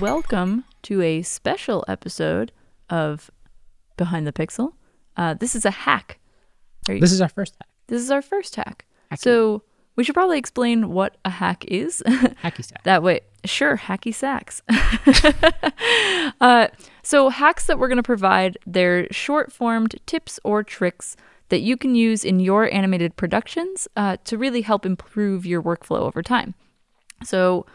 welcome to a special episode of Behind the Pixel. This is a hack. This is our first hack. This is our first hack. Hacky. So we should probably explain what a hack is. Hacky sack. That way, sure, hacky sacks. So hacks that we're going to provide, they're short-formed tips or tricks that you can use in your animated productions to really help improve your workflow over time. So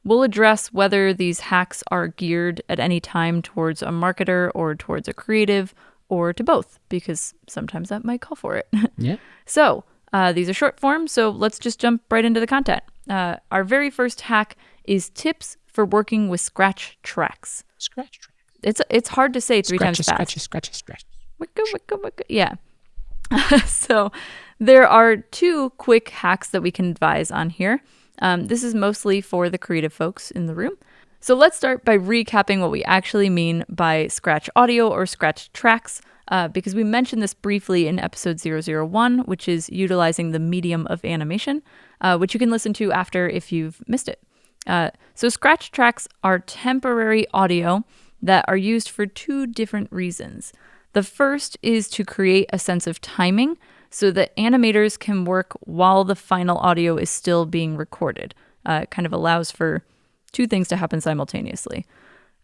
we'll address whether these hacks are geared at any time towards a marketer or towards a creative or to both, because sometimes that might call for it. Yeah. So these are short form, so let's just jump right into the content. Our very first hack is tips for working with scratch tracks. Scratch tracks. It's hard to say three times fast. Scratch. Wicka, wicka, wicka. Yeah. So there are two quick hacks that we can advise on here. This is mostly for the creative folks in the room. So let's start by recapping what we actually mean by scratch audio or scratch tracks, because we mentioned this briefly in episode 001, which is utilizing the medium of animation, which you can listen to after if you've missed it. So scratch tracks are temporary audio that are used for two different reasons. The first is to create a sense of timing so that animators can work while the final audio is still being recorded. It kind of allows for two things to happen simultaneously.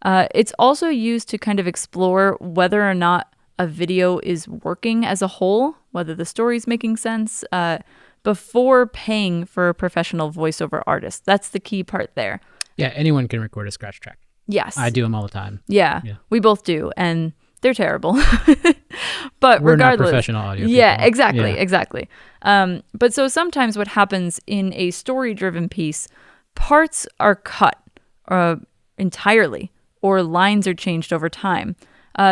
It's also used to kind of explore whether or not a video is working as a whole, whether the story's making sense, before paying for a professional voiceover artist. That's the key part there. Yeah, anyone can record a scratch track. Yes. I do them all the time. Yeah, we both do, and they're terrible. But We're regardless, not professional audio people. Yeah, exactly. But so sometimes what happens in a story-driven piece, parts are cut entirely, or lines are changed over time.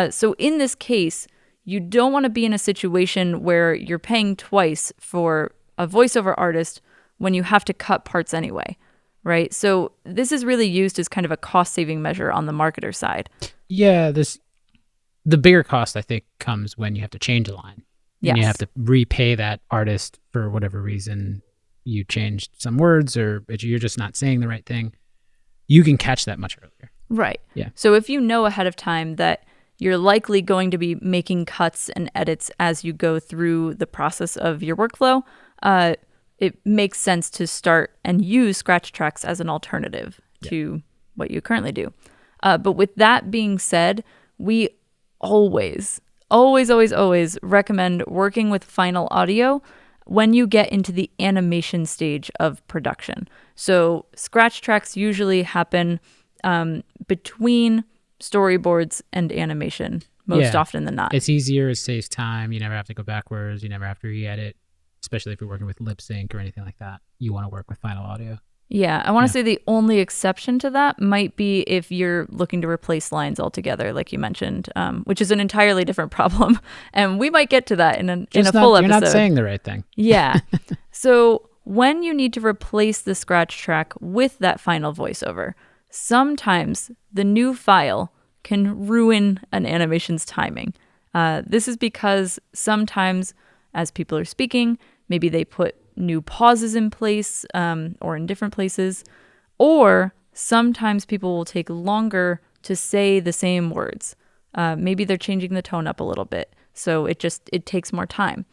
So in this case, you don't want to be in a situation where you're paying twice for a voiceover artist when you have to cut parts anyway, right? So this is really used as kind of a cost-saving measure on the marketer side. Yeah, the bigger cost, I think, comes when you have to change a line. Yes. And you have to repay that artist for whatever reason. You changed some words or you're just not saying the right thing. You can catch that much earlier. Right. Yeah. So if you know ahead of time that you're likely going to be making cuts and edits as you go through the process of your workflow, it makes sense to start and use scratch tracks as an alternative to what you currently do. But with that being said, we always recommend working with final audio when you get into the animation stage of production. So scratch tracks usually happen between storyboards and animation most often than not. It's easier, it saves time, you never have to go backwards, you never have to re-edit, especially if you're working with lip sync or anything like that. You want to work with final audio. Yeah, I want to say the only exception to that might be if you're looking to replace lines altogether, like you mentioned, which is an entirely different problem. And we might get to that in a full episode. You're not saying the right thing. Yeah. So when you need to replace the scratch track with that final voiceover, sometimes the new file can ruin an animation's timing. This is because sometimes as people are speaking, maybe they put new pauses in place or in different places, or sometimes people will take longer to say the same words. Maybe they're changing the tone up a little bit, so it takes more time.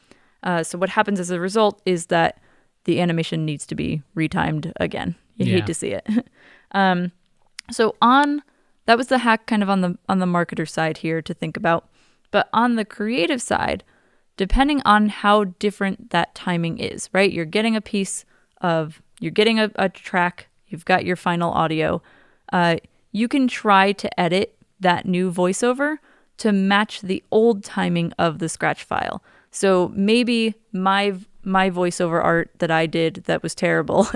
So what happens as a result is that the animation needs to be retimed again. You hate to see it. So that was the hack kind of on the marketer side here to think about. But on the creative side, depending on how different that timing is, right? You're getting a track, you've got your final audio. You can try to edit that new voiceover to match the old timing of the scratch file. So maybe my voiceover art that I did that was terrible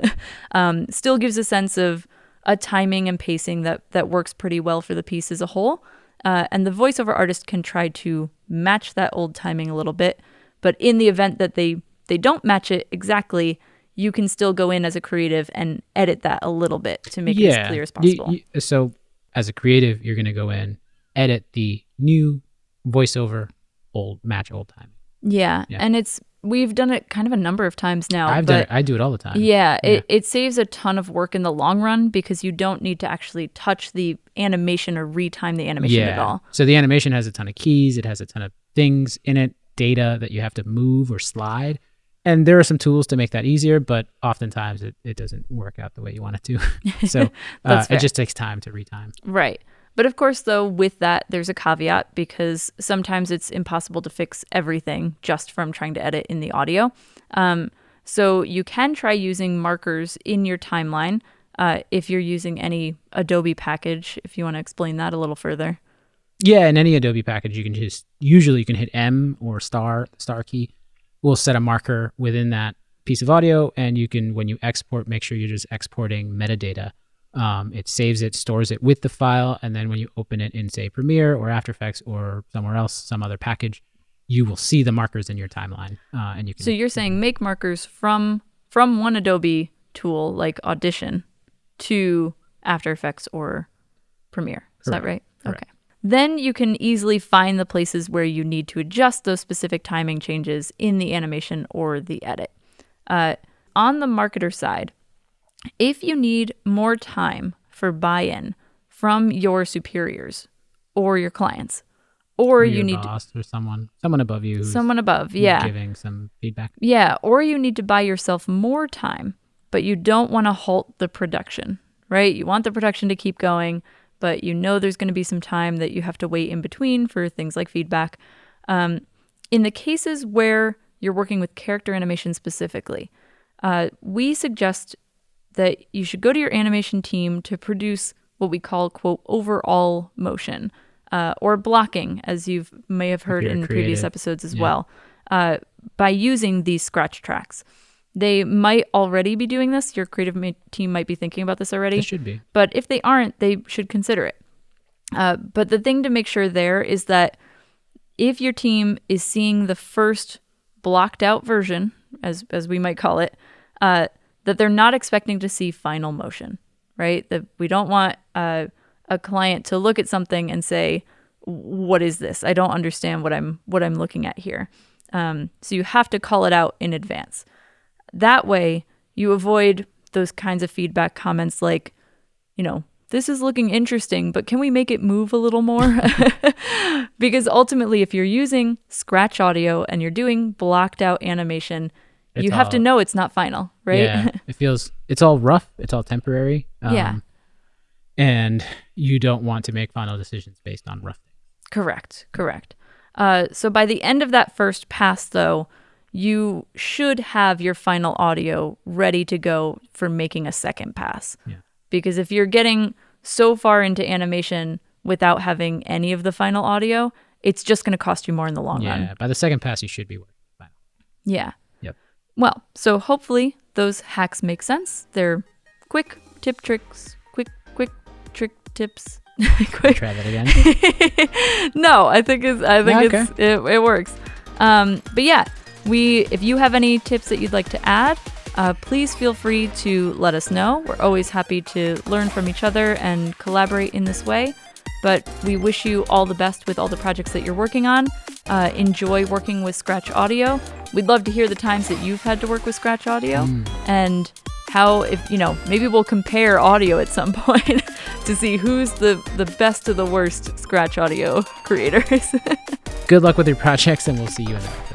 still gives a sense of a timing and pacing that works pretty well for the piece as a whole. And the voiceover artist can try to match that old timing a little bit. But in the event that they don't match it exactly, you can still go in as a creative and edit that a little bit to make it as clear as possible. So as a creative, you're going to go in, edit the new voiceover, match old timing. Yeah. And we've done it kind of a number of times now. I've done it. I do it all the time. Yeah, it saves a ton of work in the long run because you don't need to actually touch the animation or retime the animation at all. So the animation has a ton of keys. It has a ton of things in it, data that you have to move or slide. And there are some tools to make that easier, but oftentimes it doesn't work out the way you want it to. So it just takes time to retime. Right. But of course, though, with that, there's a caveat because sometimes it's impossible to fix everything just from trying to edit in the audio. So you can try using markers in your timeline if you're using any Adobe package, if you want to explain that a little further. Yeah, in any Adobe package, you can usually you can hit M or the star key. We'll set a marker within that piece of audio, and you can, when you export, make sure you're just exporting metadata. It saves it, stores it with the file, and then when you open it in, say, Premiere or After Effects or somewhere else, some other package, you will see the markers in your timeline. And you can. So you're saying make markers from one Adobe tool like Audition to After Effects or Premiere. Is that right? Correct. Okay. Then you can easily find the places where you need to adjust those specific timing changes in the animation or the edit. On the marketer side, if you need more time for buy-in from your superiors or your clients, or you need boss or someone above you, giving some feedback, or you need to buy yourself more time, but you don't want to halt the production, right? You want the production to keep going, but you know there's going to be some time that you have to wait in between for things like feedback. In the cases where you're working with character animation specifically, we suggest that you should go to your animation team to produce what we call, quote, overall motion, or blocking, as you may have heard in previous episodes as well, by using these scratch tracks. They might already be doing this. Your creative team might be thinking about this already. They should be. But if they aren't, they should consider it. But the thing to make sure there is that if your team is seeing the first blocked out version, as we might call it, that they're not expecting to see final motion, right? That we don't want a client to look at something and say, "What is this? I don't understand what I'm looking at here." So you have to call it out in advance. That way, you avoid those kinds of feedback comments like, this is looking interesting, but can we make it move a little more? Because ultimately, if you're using scratch audio and you're doing blocked out animation, you have to know it's not final, right? Yeah, it's all rough. It's all temporary. And you don't want to make final decisions based on rough things. Correct. So by the end of that first pass, though, you should have your final audio ready to go for making a second pass. Yeah. Because if you're getting so far into animation without having any of the final audio, it's just going to cost you more in the long run. Yeah, by the second pass, you should be working final. Yeah. Yep. Well, so hopefully those hacks make sense. They're quick trick tips. Try that again. No, I think it works. But yeah, if you have any tips that you'd like to add, please feel free to let us know. We're always happy to learn from each other and collaborate in this way. But we wish you all the best with all the projects that you're working on. Enjoy working with Scratch Audio. We'd love to hear the times that you've had to work with Scratch Audio and how, maybe we'll compare audio at some point to see who's the best of the worst Scratch Audio creators. Good luck with your projects, and we'll see you in the next.